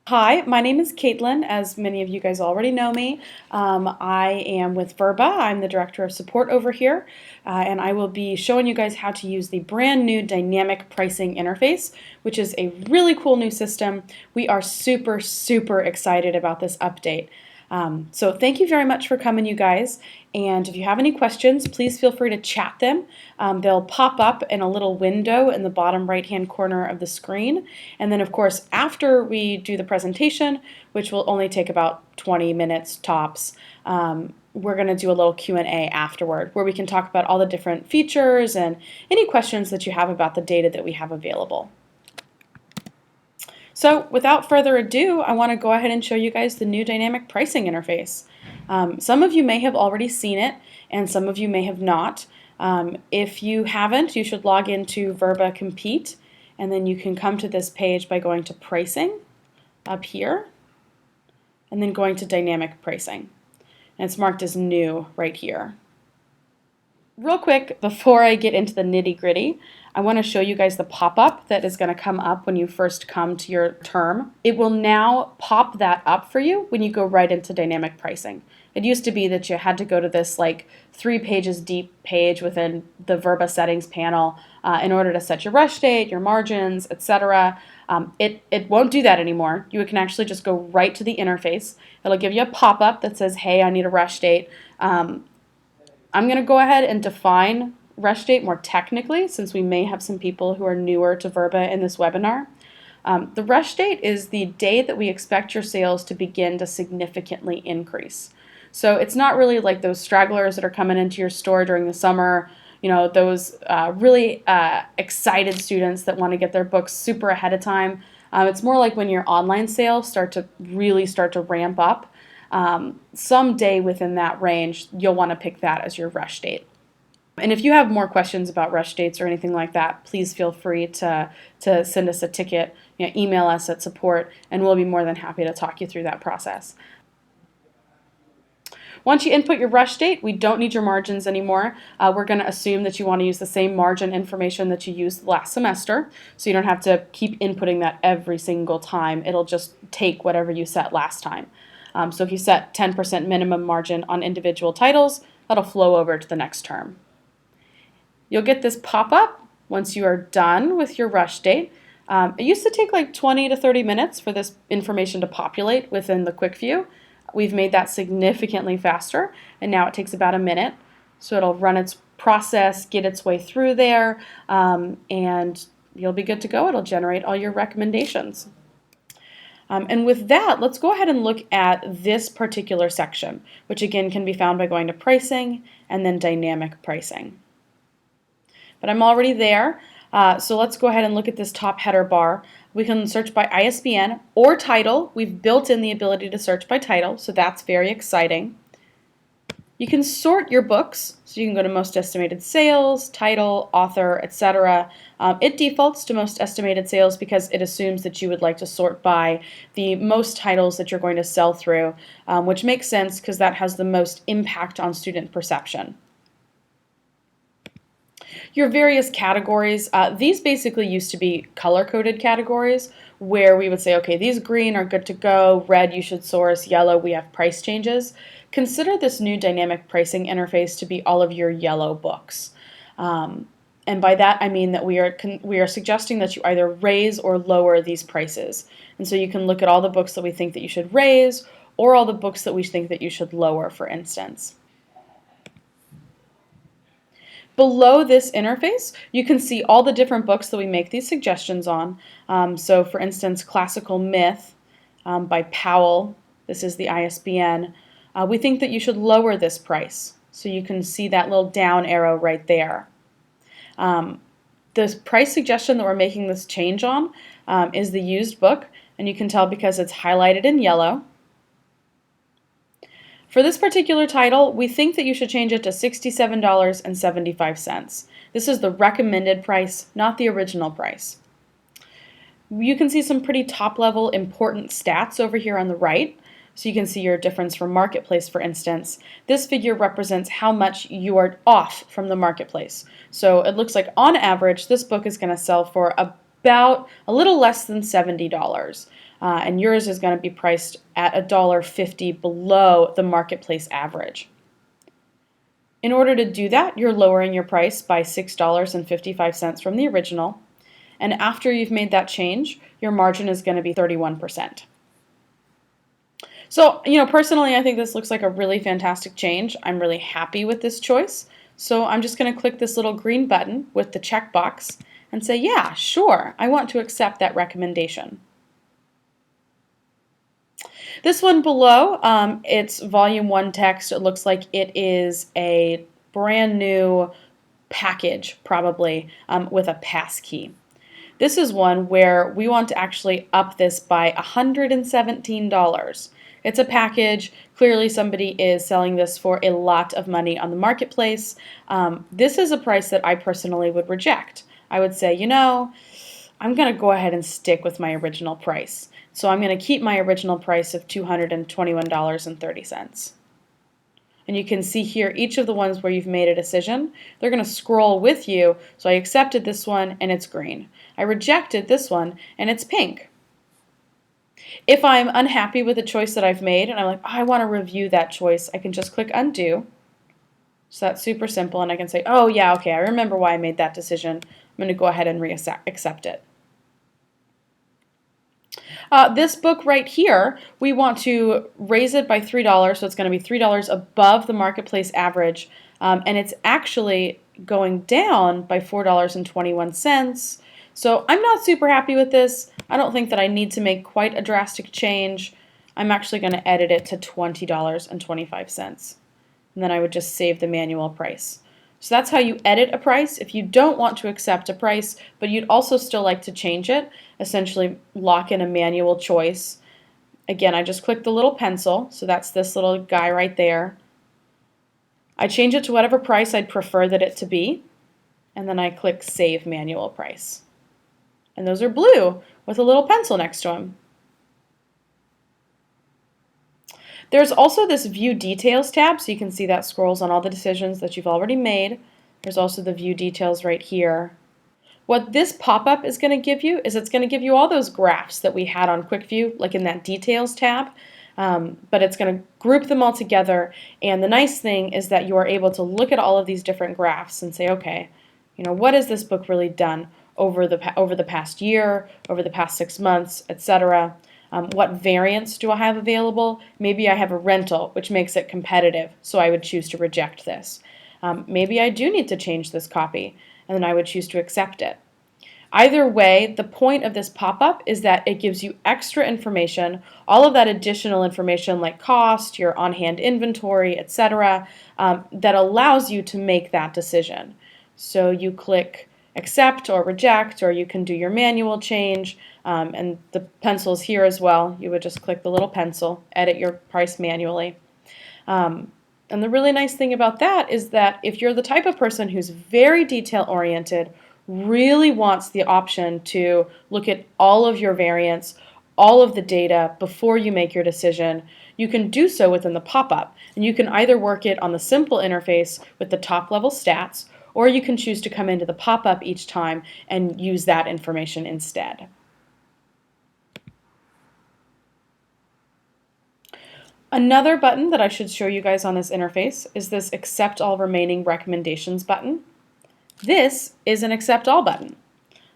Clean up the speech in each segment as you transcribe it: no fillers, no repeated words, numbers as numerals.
Hi, my name is Caitlin. As many of you guys already know me, I am with Verba. I'm the Director of Support over here, and I will be showing you guys how to use the brand new dynamic pricing interface, which is a really cool new system. We are super excited about this update. So thank you very much for coming, you guys. And if you have any questions, please feel free to chat them. They'll pop up in a little window in the bottom right-hand corner of the screen. And then, of course, after we do the presentation, which will only take about 20 minutes tops, we're going to do a little Q&A afterward where we can talk about all the different features and any questions that you have about the data that we have available. So without further ado, I want to go ahead and show you guys the new dynamic pricing interface. Some of you may have already seen it, and some of you may have not. If you haven't, you should log into Verba Compete, and then you can come to this page by going to Pricing up here, and then going to Dynamic Pricing. And it's marked as New right here. Real quick, before I get into the nitty-gritty, I want to show you guys the pop-up that is going to come up when you first come to your term. It will now pop that up for you when you go right into dynamic pricing. It used to be that you had to go to this like 3 pages deep page within the Verba settings panel in order to set your rush date, your margins, etc. It won't do that anymore. You can actually just go right to the interface. It'll give you a pop-up that says, hey, I need a rush date. I'm going to go ahead and define rush date more technically, since we may have some people who are newer to Verba in this webinar. The rush date is the day that we expect your sales to begin to significantly increase. So it's not really like those stragglers that are coming into your store during the summer, you know, those really excited students that want to get their books super ahead of time. It's more like when your online sales start to ramp up. Someday within that range, you'll want to pick that as your rush date. And if you have more questions about rush dates or anything like that, please feel free to send us a ticket, email us at support, and we'll be more than happy to talk you through that process. Once you input your rush date, we don't need your margins anymore. We're going to assume that you want to use the same margin information that you used last semester, so you don't have to keep inputting that every single time. It'll just take whatever you set last time. So if you set 10% minimum margin on individual titles, that'll flow over to the next term. You'll get this pop-up once you are done with your rush date. It used to take like 20 to 30 minutes for this information to populate within the quick view. We've made that significantly faster, and now it takes about a minute. So it'll run its process, get its way through there, and you'll be good to go. It'll generate all your recommendations. And with that, let's go ahead and look at this particular section, which again can be found by going to pricing and then dynamic pricing. But I'm already there, so let's go ahead and look at this top header bar. We can search by ISBN or title. We've built in the ability to search by title, so that's very exciting. You can sort your books, so you can go to most estimated sales, title, author, etc. It defaults to most estimated sales because it assumes that you would like to sort by the most titles that you're going to sell through, which makes sense because that has the most impact on student perception. Your various categories, these basically used to be color-coded categories where we would say, okay, these green are good to go, red you should source, yellow we have price changes. Consider this new dynamic pricing interface to be all of your yellow books. And by that I mean that we are suggesting that you either raise or lower these prices. And so you can look at all the books that we think that you should raise or all the books that we think that you should lower, for instance. Below this interface, you can see all the different books that we make these suggestions on. So for instance, Classical Myth by Powell, this is the ISBN. We think that you should lower this price. So you can see that little down arrow right there. The price suggestion that we're making this change on is the used book, and you can tell because it's highlighted in yellow. For this particular title, we think that you should change it to $67.75. This is the recommended price, not the original price. You can see some pretty top-level important stats over here on the right. So you can see your difference from Marketplace, for instance. This figure represents how much you are off from the Marketplace. So it looks like on average, this book is going to sell for about a little less than $70. and yours is going to be priced at $1.50 below the marketplace average. In order to do that, you're lowering your price by $6.55 from the original, and after you've made that change, your margin is going to be 31%. So, personally, I think this looks like a really fantastic change. I'm really happy with this choice. So I'm just going to click this little green button with the checkbox and say, yeah, sure, I want to accept that recommendation. This one below, it's volume 1 text. It looks like it is a brand new package, probably, with a pass key. This is one where we want to actually up this by $117. It's a package. Clearly somebody is selling this for a lot of money on the marketplace. This is a price that I personally would reject. I would say, I'm going to go ahead and stick with my original price. So I'm going to keep my original price of $221.30. And you can see here each of the ones where you've made a decision, they're going to scroll with you. So I accepted this one and it's green. I rejected this one and it's pink. If I'm unhappy with the choice that I've made and I'm like, I want to review that choice, I can just click undo. So that's super simple, and I can say, oh yeah, okay, I remember why I made that decision. I'm going to go ahead and accept it. This book right here, we want to raise it by $3, so it's going to be $3 above the marketplace average, and it's actually going down by $4.21. So I'm not super happy with this. I don't think that I need to make quite a drastic change. I'm actually going to edit it to $20.25, and then I would just save the manual price. So that's how you edit a price. If you don't want to accept a price, but you'd also still like to change it, essentially lock in a manual choice. Again, I just click the little pencil, so that's this little guy right there. I change it to whatever price I'd prefer that it to be, and then I click Save Manual Price. And those are blue with a little pencil next to them. There's also this View Details tab, so you can see that scrolls on all the decisions that you've already made. There's also the View Details right here. What this pop-up is going to give you is it's going to give you all those graphs that we had on Quick View, like in that Details tab, but it's going to group them all together, and the nice thing is that you are able to look at all of these different graphs and say, okay, what has this book really done over the past year, over the past 6 months, etc. What variants do I have available? Maybe I have a rental, which makes it competitive, so I would choose to reject this. Maybe I do need to change this copy, and then I would choose to accept it. Either way, the point of this pop-up is that it gives you extra information, all of that additional information like cost, your on-hand inventory, etc., that allows you to make that decision. So you click accept or reject, or you can do your manual change, and the pencil's here as well. You would just click the little pencil, edit your price manually. And the really nice thing about that is that if you're the type of person who's very detail-oriented, really wants the option to look at all of your variants, all of the data before you make your decision, you can do so within the pop-up. And you can either work it on the simple interface with the top-level stats, or you can choose to come into the pop-up each time and use that information instead. Another button that I should show you guys on this interface is this Accept All Remaining Recommendations button. This is an Accept All button.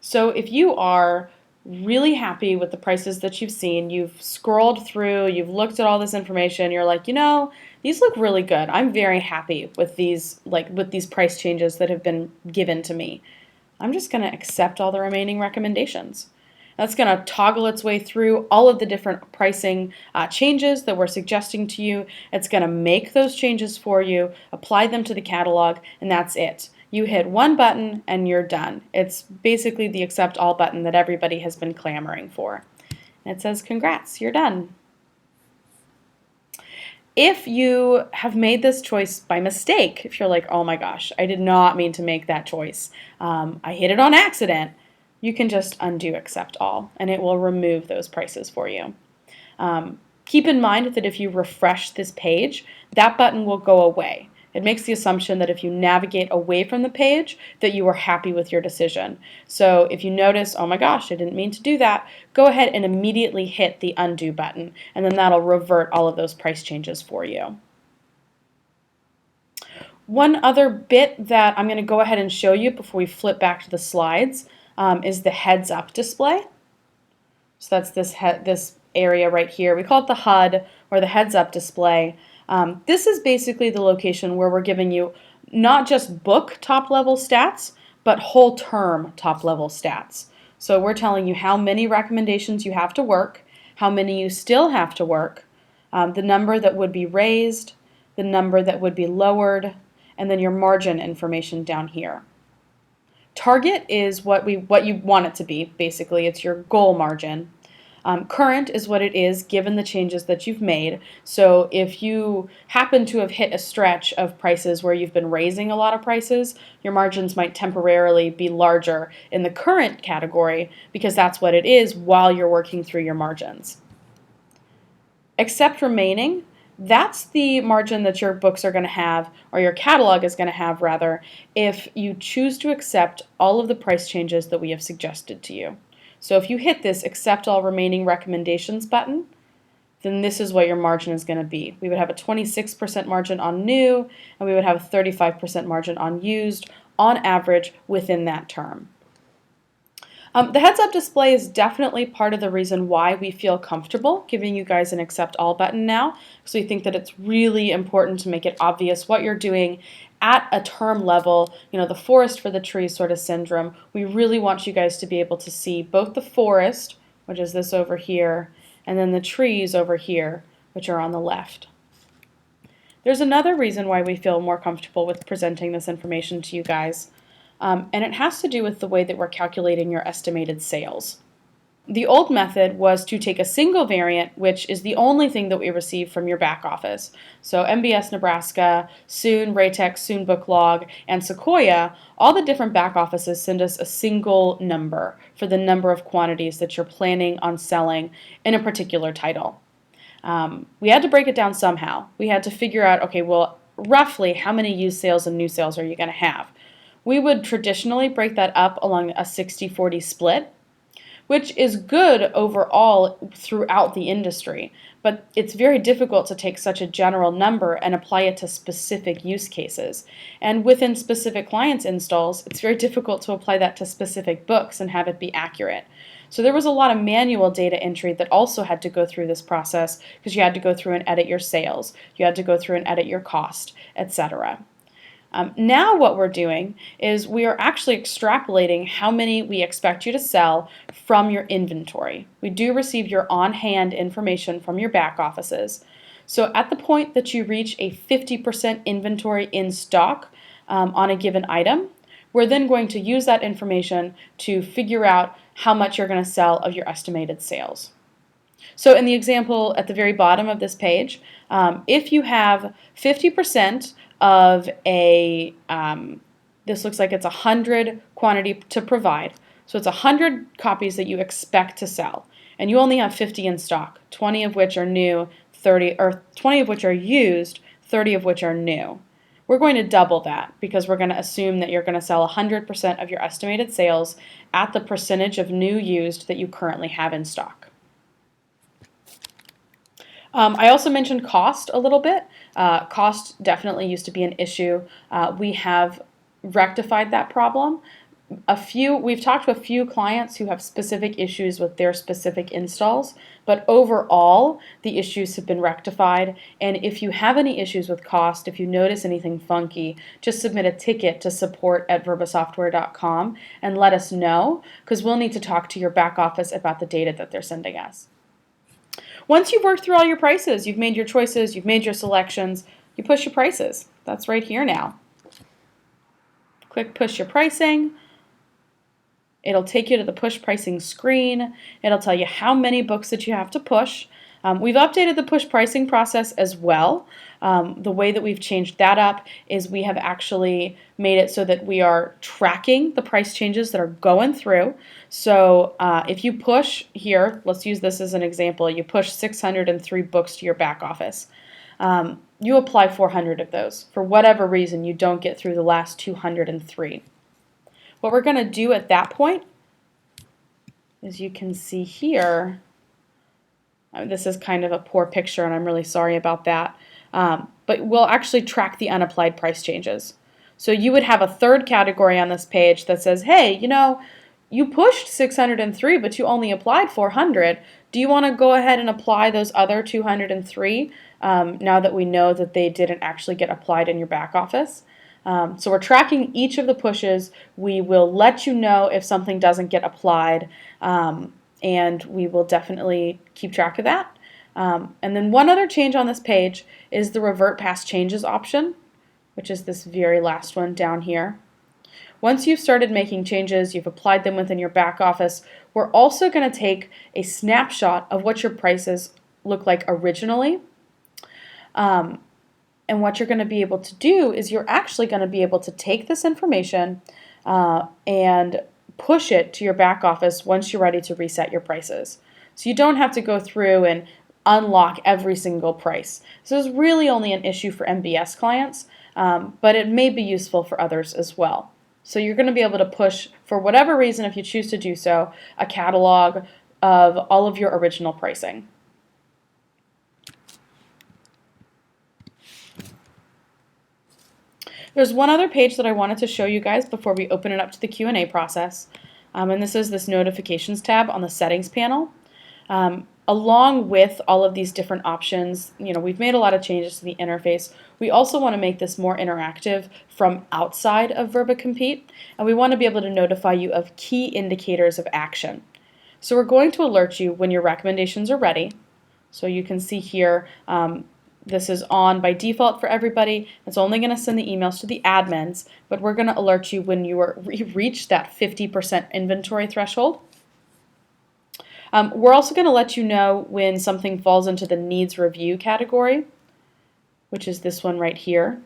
So if you are really happy with the prices that you've seen, you've scrolled through, you've looked at all this information, you're like, these look really good. I'm very happy with these price changes that have been given to me. I'm just going to accept all the remaining recommendations. That's going to toggle its way through all of the different pricing changes that we're suggesting to you. It's going to make those changes for you, apply them to the catalog, and that's it. You hit one button and you're done. It's basically the Accept All button that everybody has been clamoring for. And it says, congrats, you're done. If you have made this choice by mistake, if you're like, oh my gosh, I did not mean to make that choice, I hit it on accident, you can just undo Accept All, and it will remove those prices for you. Keep in mind that if you refresh this page, that button will go away. It makes the assumption that if you navigate away from the page, that you are happy with your decision. So if you notice, oh my gosh, I didn't mean to do that, go ahead and immediately hit the undo button, and then that'll revert all of those price changes for you. One other bit that I'm going to go ahead and show you before we flip back to the slides is the heads up display. So that's this area right here. We call it the HUD, or the heads up display. This is basically the location where we're giving you not just book top level stats, but whole term top level stats. So we're telling you how many recommendations you have to work, how many you still have to work, the number that would be raised, the number that would be lowered, and then your margin information down here. Target is what you want it to be, basically. It's your goal margin. Current is what it is given the changes that you've made. So if you happen to have hit a stretch of prices where you've been raising a lot of prices, your margins might temporarily be larger in the current category because that's what it is while you're working through your margins. Accept remaining, that's the margin that your books are going to have, or your catalog is going to have rather, if you choose to accept all of the price changes that we have suggested to you. So if you hit this accept all remaining recommendations button, then this is what your margin is going to be. We would have a 26% margin on new, and we would have a 35% margin on used on average within that term. The heads-up display is definitely part of the reason why we feel comfortable giving you guys an accept all button now, because we think that it's really important to make it obvious what you're doing at a term level, the forest for the trees sort of syndrome. We really want you guys to be able to see both the forest, which is this over here, and then the trees over here, which are on the left. There's another reason why we feel more comfortable with presenting this information to you guys. And it has to do with the way that we're calculating your estimated sales. The old method was to take a single variant, which is the only thing that we receive from your back office. So MBS Nebraska, Soon, Raytech, Soon Booklog, and Sequoia, all the different back offices send us a single number for the number of quantities that you're planning on selling in a particular title. We had to break it down somehow. We had to figure out, okay, well, roughly how many used sales and new sales are you going to have? We would traditionally break that up along a 60-40 split, which is good overall throughout the industry, but it's very difficult to take such a general number and apply it to specific use cases. And within specific clients' installs, it's very difficult to apply that to specific books and have it be accurate. So there was a lot of manual data entry that also had to go through this process because you had to go through and edit your sales, you had to go through and edit your cost, etc. Now what we're doing is we are actually extrapolating how many we expect you to sell from your inventory. We do receive your on-hand information from your back offices. So at the point that you reach a 50% inventory in stock on a given item, we're then going to use that information to figure out how much you're going to sell of your estimated sales. So in the example at the very bottom of this page, if you have 50% of a, this looks like it's 100 quantity to provide. So it's 100 copies that you expect to sell, and you only have 50 in stock, 20 of which are new, 20 of which are used, 30 of which are new. We're going to double that because we're going to assume that you're going to sell 100% of your estimated sales at the percentage of new used that you currently have in stock. I also mentioned cost a little bit. Cost definitely used to be an issue. We have rectified that problem. We've talked to a few clients who have specific issues with their specific installs, but overall the issues have been rectified. And if you have any issues with cost, if you notice anything funky, just submit a ticket to support@verbasoftware.com and let us know, because we'll need to talk to your back office about the data that they're sending us. Once you've worked through all your prices, you've made your choices, you've made your selections, you push your prices. That's right here now. Click push your pricing. It'll take you to the push pricing screen. It'll tell you how many books that you have to push. We've updated the push pricing process as well. The way that we've changed that up is we have actually made it so that we are tracking the price changes that are going through. So if you push here, let's use this as an example, you push 603 books to your back office. you apply 400 of those. For whatever reason, you don't get through the last 203. What we're going to do at that point, as you can see here, this is kind of a poor picture and I'm really sorry about that, but we'll actually track the unapplied price changes. So you would have a third category on this page that says, hey, you know, you pushed 603 but you only applied 400. Do you want to go ahead and apply those other 203 now that we know that they didn't actually get applied in your back office? So we're tracking each of the pushes. We will let you know if something doesn't get applied, and we will definitely keep track of that. And then one other change on this page is the revert past changes option, which is this very last one down here. Once you've started making changes, you've applied them within your back office, we're also going to take a snapshot of what your prices look like originally. And what you're going to be able to do is you're actually going to be able to take this information and push it to your back office once you're ready to reset your prices. So you don't have to go through and unlock every single price. So this is really only an issue for MBS clients, but it may be useful for others as well. So you're going to be able to push, for whatever reason, if you choose to do so, a catalog of all of your original pricing. There's one other page that I wanted to show you guys before we open it up to the Q&A process, and this is this notifications tab on the settings panel. Along with all of these different options, you know, we've made a lot of changes to the interface. We also want to make this more interactive from outside of VerbaCompete, and we want to be able to notify you of key indicators of action. So we're going to alert you when your recommendations are ready. So you can see here, this is on by default for everybody. It's only going to send the emails to the admins, but we're going to alert you when you reach that 50% inventory threshold. We're also going to let you know when something falls into the needs review category, which is this one right here.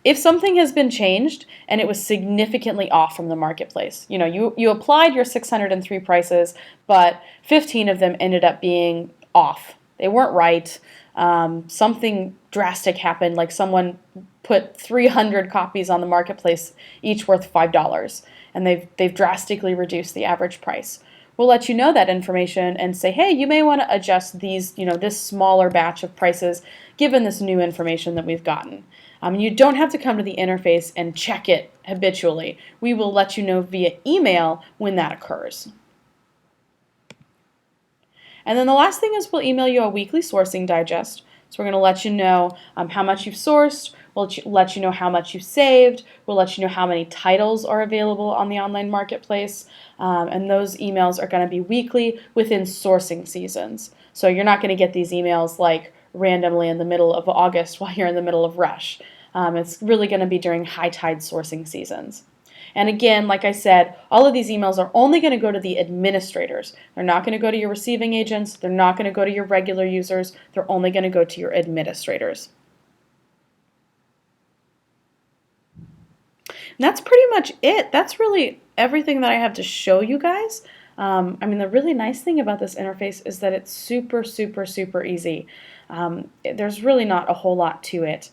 If something has been changed and it was significantly off from the marketplace, you know, you applied your 603 prices, but 15 of them ended up being off. They weren't right. Something drastic happened, like someone put 300 copies on the marketplace, each worth $5, and they've drastically reduced the average price. We'll let you know that information and say, hey, you may want to adjust these, you know, this smaller batch of prices given this new information that we've gotten. You don't have to come to the interface and check it habitually. We will let you know via email when that occurs. And then the last thing is we'll email you a weekly sourcing digest. So we're going to let you know how much you've sourced. We'll let you know how much you've saved. We'll let you know how many titles are available on the online marketplace. And those emails are going to be weekly within sourcing seasons. So you're not going to get these emails like randomly in the middle of August while you're in the middle of rush. It's really going to be during high tide sourcing seasons. And again, like I said, all of these emails are only going to go to the administrators. They're not going to go to your receiving agents. They're not going to go to your regular users. They're only going to go to your administrators. And that's pretty much it. That's really everything that I have to show you guys. I mean, the really nice thing about this interface is that it's super, super, super easy. There's really not a whole lot to it.